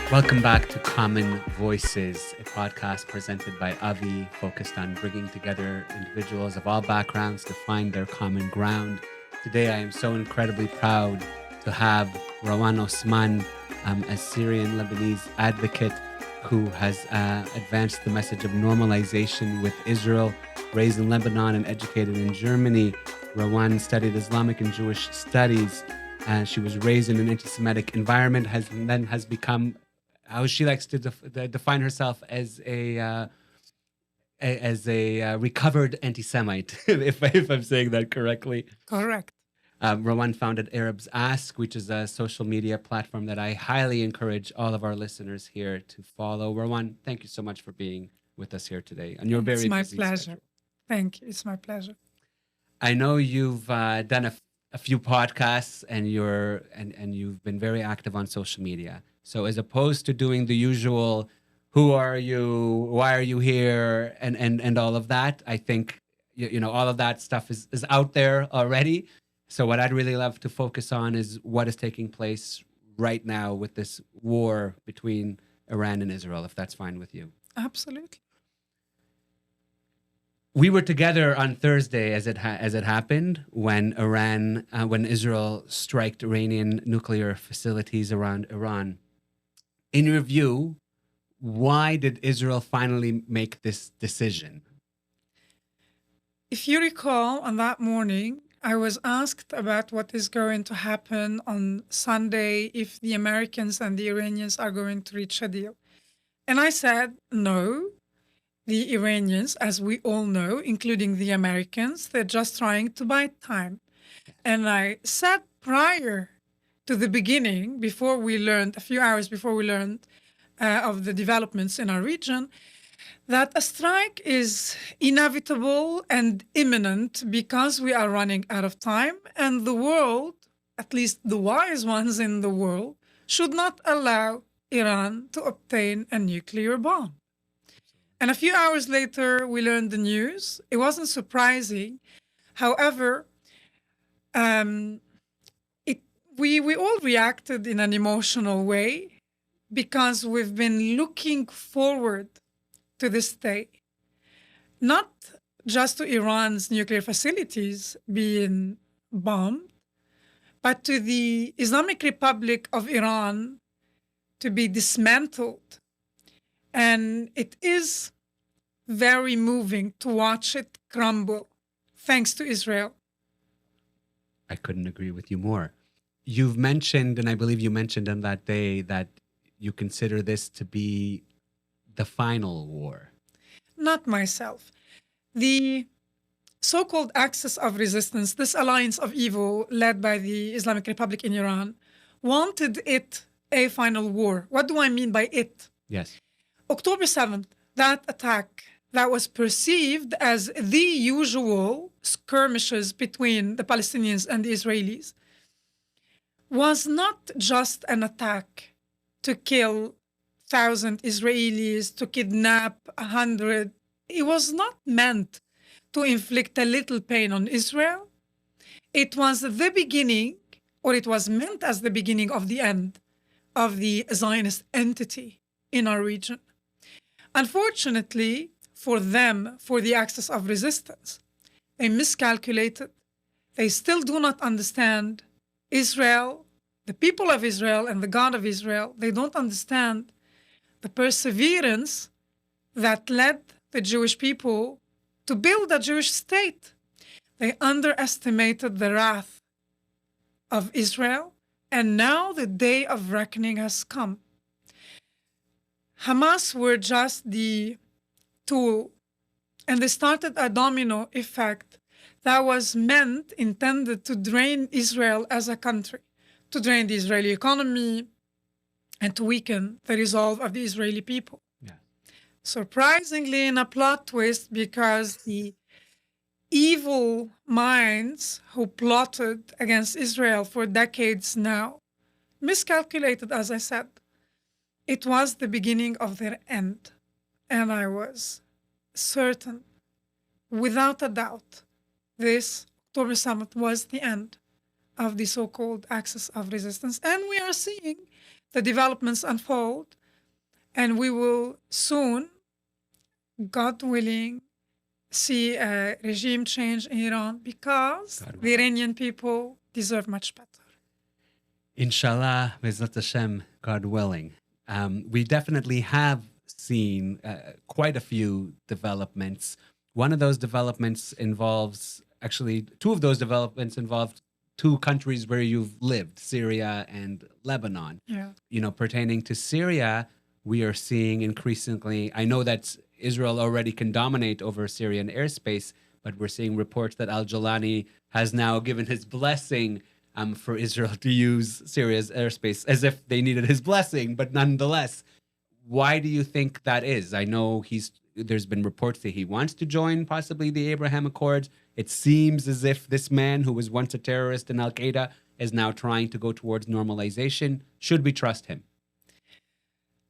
Welcome back to Common Voices, a podcast presented by Avi, focused on bringing together individuals of all backgrounds to find their common ground. Today, I am so incredibly proud to have Rawan Osman, a Syrian Lebanese advocate who has advanced the message of normalization with Israel, raised in Lebanon and educated in Germany. Rawan studied Islamic and Jewish studies. She was raised in an anti-Semitic environment, has become how she likes to define herself as a recovered anti-Semite, if I'm saying that correctly. Correct. Rawan founded Arabs Ask, which is a social media platform that I highly encourage all of our listeners here to follow. Rawan, thank you so much for being with us here today. And you're very It's my busy pleasure. schedule. Thank you. It's my pleasure. I know you've done a few podcasts and you've been very active on social media. So as opposed to doing the usual, who are you, why are you here, and all of that, I think you know all of that stuff is out there already. So what I'd really love to focus on is what is taking place right now with this war between Iran and Israel, if that's fine with you. Absolutely. We were together on Thursday as it happened when when Israel striked Iranian nuclear facilities around Iran. In your view, why did Israel finally make this decision? If you recall, on that morning, I was asked about what is going to happen on Sunday if the Americans and the Iranians are going to reach a deal. And I said, no, the Iranians, as we all know, including the Americans, they're just trying to buy time. And I said prior to the beginning, a few hours before we learned of the developments in our region, that a strike is inevitable and imminent because we are running out of time, and the world, at least the wise ones in the world, should not allow Iran to obtain a nuclear bomb. And a few hours later, we learned the news. It wasn't surprising. However, we all reacted in an emotional way because we've been looking forward to this day, not just to Iran's nuclear facilities being bombed, but to the Islamic Republic of Iran to be dismantled. And it is very moving to watch it crumble, thanks to Israel. I couldn't agree with you more. You've mentioned, and I believe you mentioned on that day, that you consider this to be the final war. Not myself. The so-called axis of resistance, this alliance of evil led by the Islamic Republic in Iran, wanted it a final war. What do I mean by it? Yes. October 7th, that attack that was perceived as the usual skirmishes between the Palestinians and the Israelis was not just an attack to kill 1,000 Israelis, to kidnap 100. It was not meant to inflict a little pain on Israel. It was the beginning, or it was meant as the beginning of the end of the Zionist entity in our region. Unfortunately for them, for the axis of resistance, they miscalculated. They still do not understand Israel, the people of Israel, and the God of Israel. They don't understand the perseverance that led the Jewish people to build a Jewish state. They underestimated the wrath of Israel, and now the day of reckoning has come. Hamas were just the tool, and they started a domino effect that was intended to drain Israel as a country, to drain the Israeli economy, and to weaken the resolve of the Israeli people. Yeah. Surprisingly, in a plot twist, because the evil minds who plotted against Israel for decades now miscalculated, as I said. It was the beginning of their end. And I was certain, without a doubt, this October 7th was the end of the so-called axis of resistance. And we are seeing the developments unfold. And we will soon, God willing, see a regime change in Iran because God the willing. Iranian people deserve much better. Inshallah, Bezrat Hashem, God willing. We definitely have seen quite a few developments. One of those developments involves, actually, two of those developments involved two countries where you've lived, Syria and Lebanon. Yeah. You know, pertaining to Syria, we are seeing increasingly, I know that Israel already can dominate over Syrian airspace, but we're seeing reports that al-Jolani has now given his blessing for Israel to use Syria's airspace, as if they needed his blessing. But nonetheless, why do you think that is? I know there's been reports that he wants to join possibly the Abraham Accords. It seems as if this man who was once a terrorist in Al-Qaeda is now trying to go towards normalization. Should we trust him?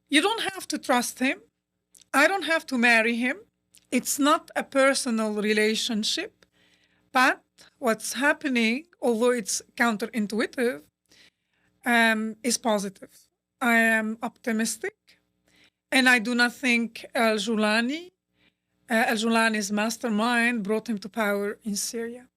You don't have to trust him. I don't have to marry him. It's not a personal relationship. But what's happening, although it's counterintuitive, is positive. I am optimistic. And I do not think al-Julani's mastermind brought him to power in Syria.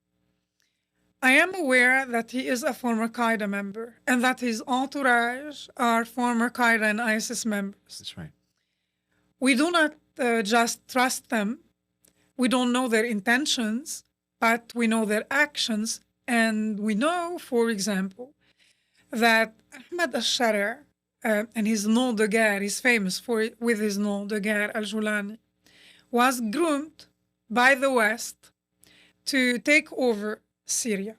I am aware that he is a former Qaeda member and that his entourage are former Qaeda and ISIS members. That's right. We do not just trust them. We don't know their intentions, but we know their actions. And we know, for example, that Ahmed al-Sharia and his nom de guerre, he's famous with his nom de guerre, al-Julani, was groomed by the West to take over Syria.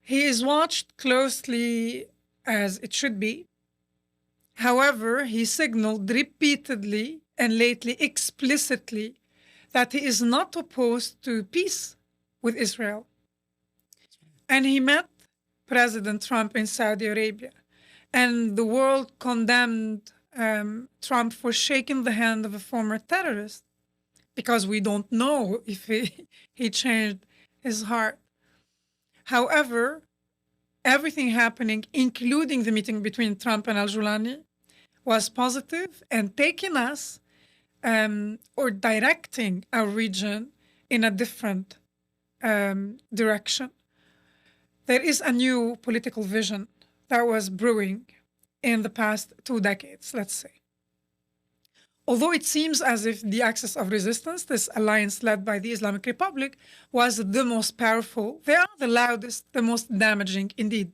He is watched closely, as it should be. However, he signaled repeatedly and lately explicitly that he is not opposed to peace with Israel. And he met President Trump in Saudi Arabia. And the world condemned Trump for shaking the hand of a former terrorist because we don't know if he changed his heart. However, everything happening, including the meeting between Trump and al-Julani, was positive and taking us or directing our region in a different direction. There is a new political vision that was brewing in the past 2 decades, let's say. Although it seems as if the axis of resistance, this alliance led by the Islamic Republic, was the most powerful, they are the loudest, the most damaging indeed.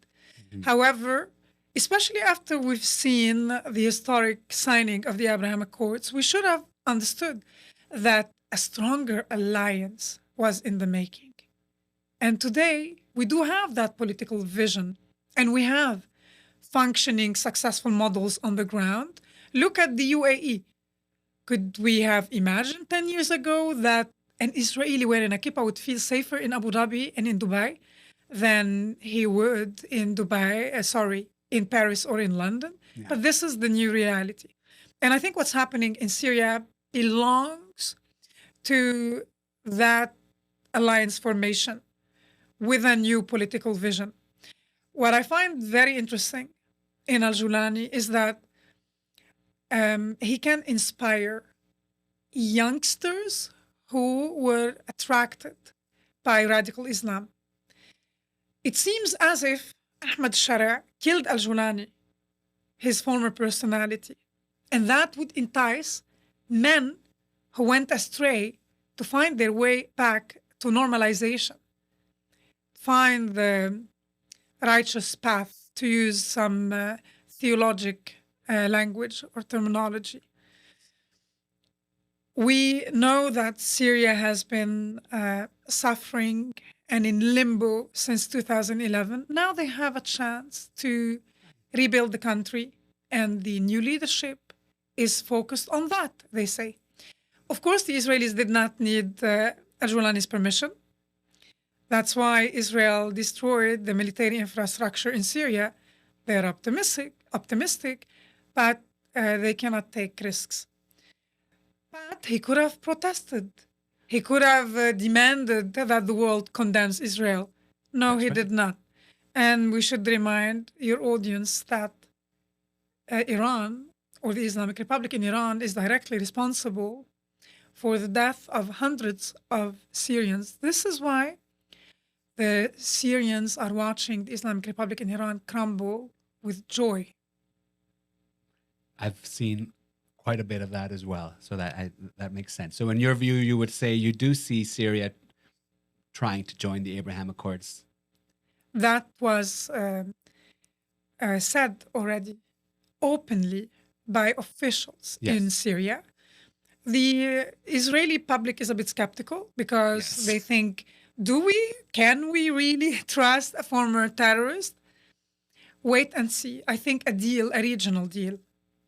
Mm-hmm. However, especially after we've seen the historic signing of the Abraham Accords, we should have understood that a stronger alliance was in the making. And today, we do have that political vision, and we have functioning, successful models on the ground. Look at the UAE. Could we have imagined 10 years ago that an Israeli wearing a kippah would feel safer in Abu Dhabi and in Dubai than he would in in Paris or in London? Yeah. But this is the new reality. And I think what's happening in Syria belongs to that alliance formation with a new political vision. What I find very interesting in al-Julani is that he can inspire youngsters who were attracted by radical Islam. It seems as if Ahmed Sharia killed al-Julani, his former personality, and that would entice men who went astray to find their way back to normalization, find the righteous path, to use some theologic language or terminology. We know that Syria has been suffering and in limbo since 2011. Now they have a chance to rebuild the country, and the new leadership is focused on that, they say. Of course, the Israelis did not need al-Julani's permission. That's why Israel destroyed the military infrastructure in Syria. They're optimistic, but they cannot take risks. But he could have protested. He could have demanded that the world condemns Israel. No, he did not. And we should remind your audience that Iran or the Islamic Republic in Iran is directly responsible for the death of hundreds of Syrians. This is why the Syrians are watching the Islamic Republic in Iran crumble with joy. I've seen quite a bit of that as well, so that makes sense. So, in your view, you would say you do see Syria trying to join the Abraham Accords. That was said already openly by officials in Yes. Syria. The Israeli public is a bit skeptical because Yes. they think, can we really trust a former terrorist? Wait and see. I think a regional deal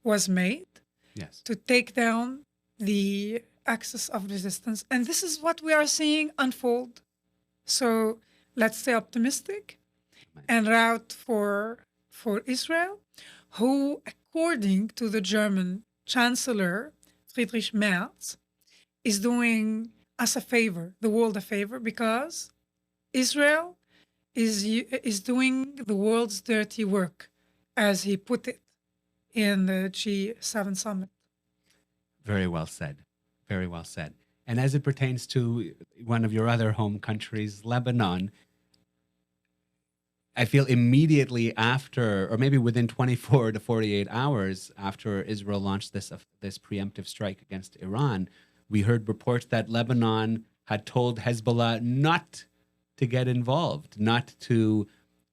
was made Yes. to take down the axis of resistance. And this is what we are seeing unfold. So let's stay optimistic and route for Israel, who, according to the German Chancellor Friedrich Merz, is doing us a favor, the world a favor, because Israel is doing the world's dirty work, as he put it in the G7 summit. Very well said. Very well said. And as it pertains to one of your other home countries, Lebanon, I feel immediately after, or maybe within 24 to 48 hours after Israel launched this preemptive strike against Iran, we heard reports that Lebanon had told Hezbollah not to get involved, not to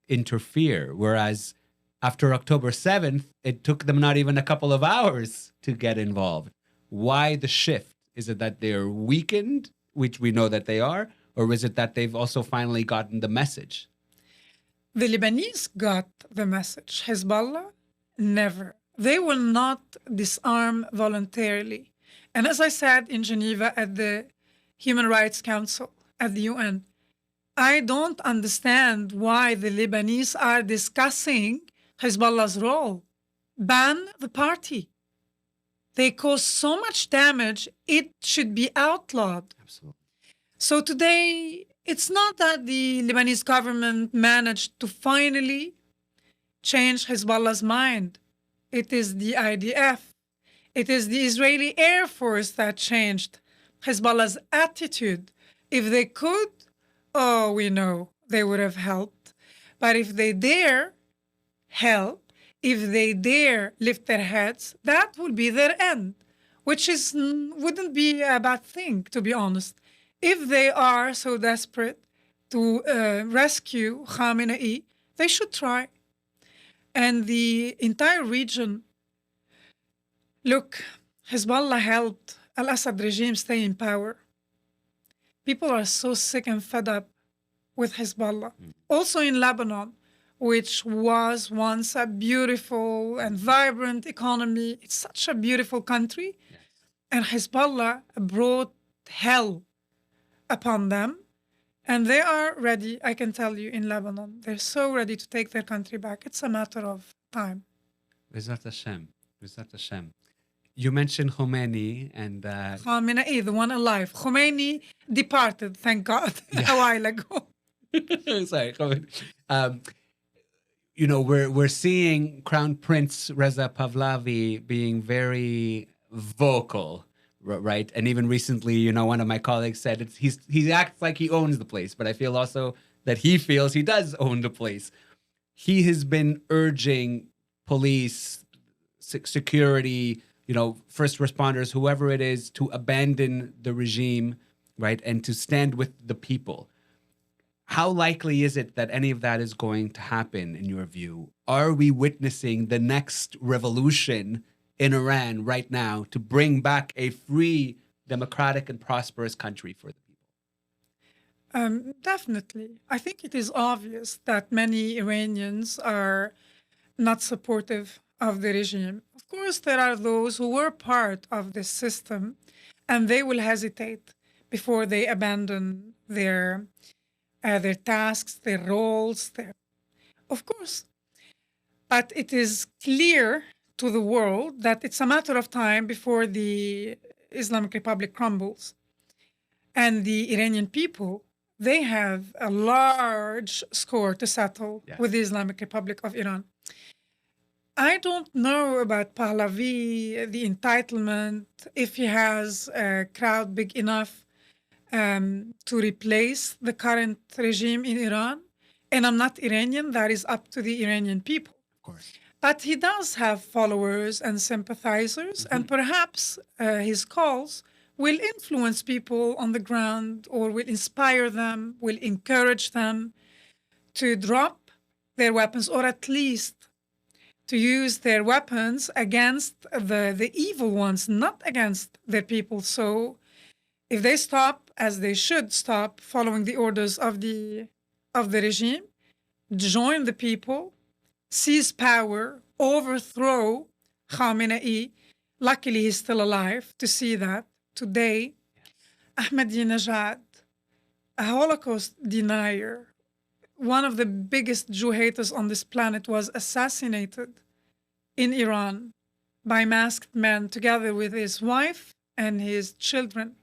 interfere. Whereas after October 7th, it took them not even a couple of hours to get involved. Why the shift? Is it that they're weakened, which we know that they are, or is it that they've also finally gotten the message? The Lebanese got the message. Hezbollah, never. They will not disarm voluntarily. And as I said in Geneva at the Human Rights Council at the UN, I don't understand why the Lebanese are discussing Hezbollah's role. Ban the party. They cause so much damage, it should be outlawed. Absolutely. So today, it's not that the Lebanese government managed to finally change Hezbollah's mind. It is the IDF. It is the Israeli Air Force that changed Hezbollah's attitude. If they could, oh, we know they would have helped. But if they dare help, if they dare lift their heads, that would be their end, which wouldn't be a bad thing, to be honest. If they are so desperate to rescue Khamenei, they should try. And the entire region, look, Hezbollah helped Al-Assad regime stay in power. People are so sick and fed up with Hezbollah. Also in Lebanon, which was once a beautiful and vibrant economy. It's such a beautiful country. Yes. And Hezbollah brought hell upon them. And they are ready, I can tell you, in Lebanon. They're so ready to take their country back. It's a matter of time. Bezat Hashem. Bezat Hashem. You mentioned Khomeini and... Khamenei, the one alive. Khomeini departed, thank God, a while ago. Sorry, Khomeini. You know, we're seeing Crown Prince Reza Pahlavi being very vocal, right? And even recently, you know, one of my colleagues said he acts like he owns the place, but I feel also that he feels he does own the place. He has been urging police, security, you know, first responders, whoever it is, to abandon the regime, right, and to stand with the people. How likely is it that any of that is going to happen, in your view? Are we witnessing the next revolution in Iran right now to bring back a free, democratic, and prosperous country for the people? Definitely. I think it is obvious that many Iranians are not supportive of the regime. Of course, there are those who were part of this system, and they will hesitate before they abandon their tasks, their roles. Of course. But it is clear to the world that it's a matter of time before the Islamic Republic crumbles. And the Iranian people, they have a large score to settle with the Islamic Republic of Iran. I don't know about Pahlavi, the entitlement, if he has a crowd big enough to replace the current regime in Iran. And I'm not Iranian, that is up to the Iranian people. Of course. But he does have followers and sympathizers, and perhaps his calls will influence people on the ground or will inspire them, will encourage them to drop their weapons or at least to use their weapons against the evil ones, not against their people. So if they stop, as they should stop, following the orders of the regime, join the people, seize power, overthrow Khamenei. Luckily, he's still alive to see that. Today, Ahmadinejad, a Holocaust denier, one of the biggest Jew haters on this planet, was assassinated in Iran by masked men together with his wife and his children.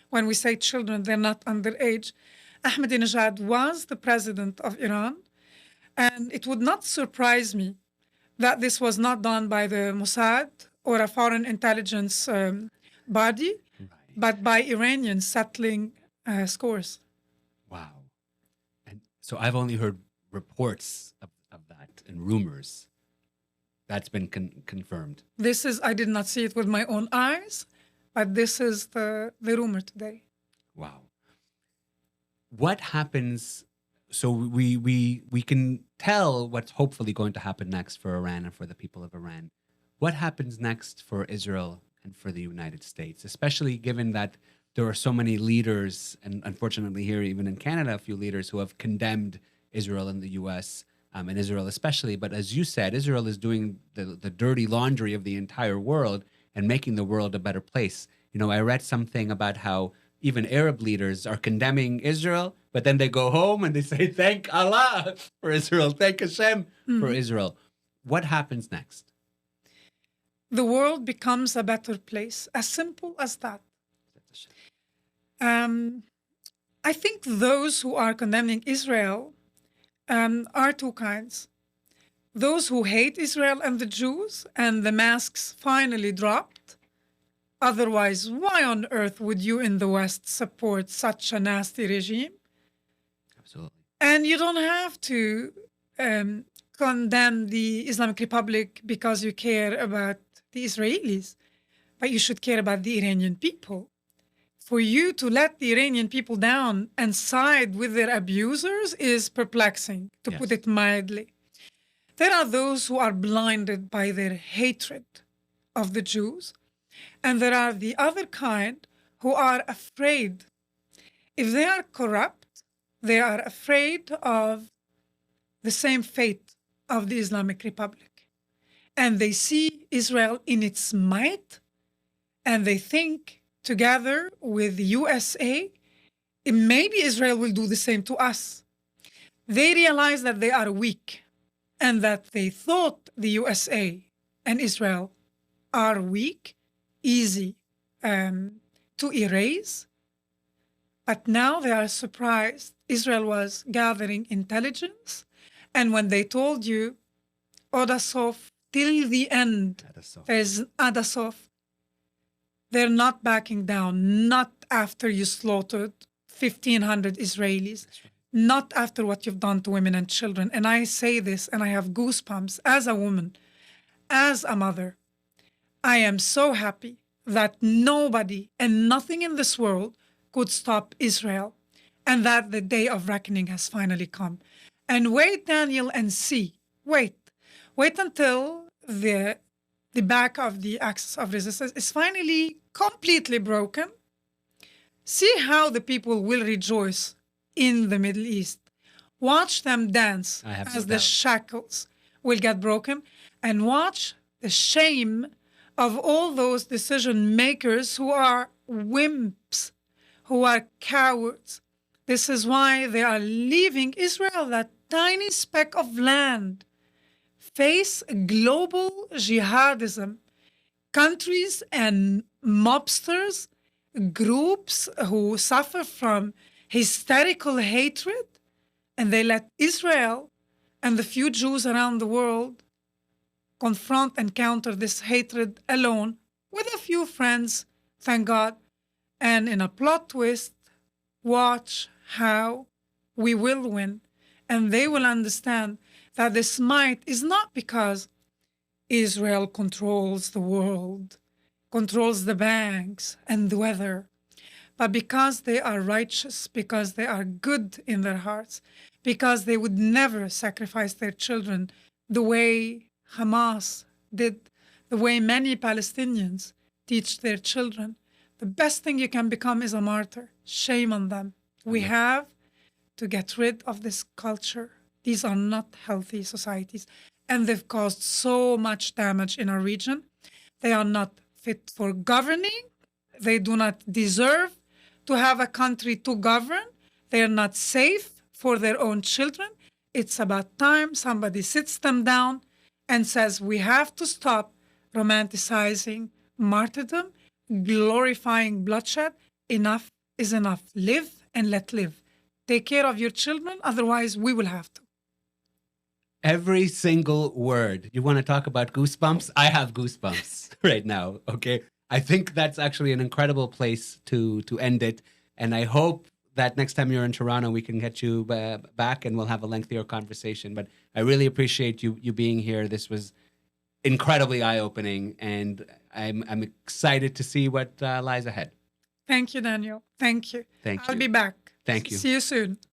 When we say children, they're not underage. Ahmadinejad was the president of Iran, and it would not surprise me that this was not done by the Mossad or a foreign intelligence body, but by Iranians settling scores. Wow. And so I've only heard reports of that and rumors. That's been confirmed. This is, I did not see it with my own eyes, but this is the rumor today. Wow. What happens? So we can tell what's hopefully going to happen next for Iran and for the people of Iran. What happens next for Israel and for the United States, especially given that there are so many leaders, and unfortunately here, even in Canada, a few leaders who have condemned Israel and the U.S., and Israel especially. But as you said, Israel is doing the dirty laundry of the entire world and making the world a better place. You know, I read something about how even Arab leaders are condemning Israel, but then they go home and they say, thank Allah for Israel, thank Hashem for Israel. What happens next? The world becomes a better place, as simple as that. I think those who are condemning Israel are two kinds. Those who hate Israel and the Jews, and the masks finally dropped. Otherwise, why on earth would you in the West support such a nasty regime? Absolutely. And you don't have to condemn the Islamic Republic because you care about the Israelis, but you should care about the Iranian people. For you to let the Iranian people down and side with their abusers is perplexing, to put it mildly. There are those who are blinded by their hatred of the Jews, and there are the other kind who are afraid. If they are corrupt, they are afraid of the same fate of the Islamic Republic. And they see Israel in its might, and they think, together with the USA, maybe Israel will do the same to us. They realize that they are weak and that they thought the USA and Israel are weak, easy to erase. But now they are surprised. Israel was gathering intelligence. And when they told you, Odasov, till the end, there's Adasov, they're not backing down, not after you slaughtered 1,500 Israelis, not after what you've done to women and children. And I say this, and I have goosebumps as a woman, as a mother. I am so happy that nobody and nothing in this world could stop Israel, and that the day of reckoning has finally come. And wait, Daniel, and see. Wait until the back of the axis of resistance is finally completely broken. See how the people will rejoice in the Middle East. Watch them dance as the shackles will get broken, and watch the shame of all those decision makers who are wimps, who are cowards. This is why they are leaving Israel, that tiny speck of land. Face global jihadism, countries and mobsters, groups who suffer from hysterical hatred, and they let Israel and the few Jews around the world confront and counter this hatred alone with a few friends, thank God. And in a plot twist, watch how we will win. And they will understand that this might is not because Israel controls the world, controls the banks and the weather, but because they are righteous, because they are good in their hearts, because they would never sacrifice their children the way Hamas did, the way many Palestinians teach their children. The best thing you can become is a martyr. Shame on them. We have to get rid of this culture. These are not healthy societies, and they've caused so much damage in our region. They are not fit for governing. They do not deserve to have a country to govern. They are not safe for their own children. It's about time somebody sits them down and says, we have to stop romanticizing martyrdom, glorifying bloodshed. Enough is enough. Live and let live. Take care of your children, otherwise we will have to. Every single word. You want to talk about goosebumps? I have goosebumps right now. Okay. I think that's actually an incredible place to end it. And I hope that next time you're in Toronto, we can get you back and we'll have a lengthier conversation. But I really appreciate you being here. This was incredibly eye-opening, and I'm excited to see what lies ahead. Thank you, Daniel. Thank you. Thank you. I'll be back. Thank you. See you soon.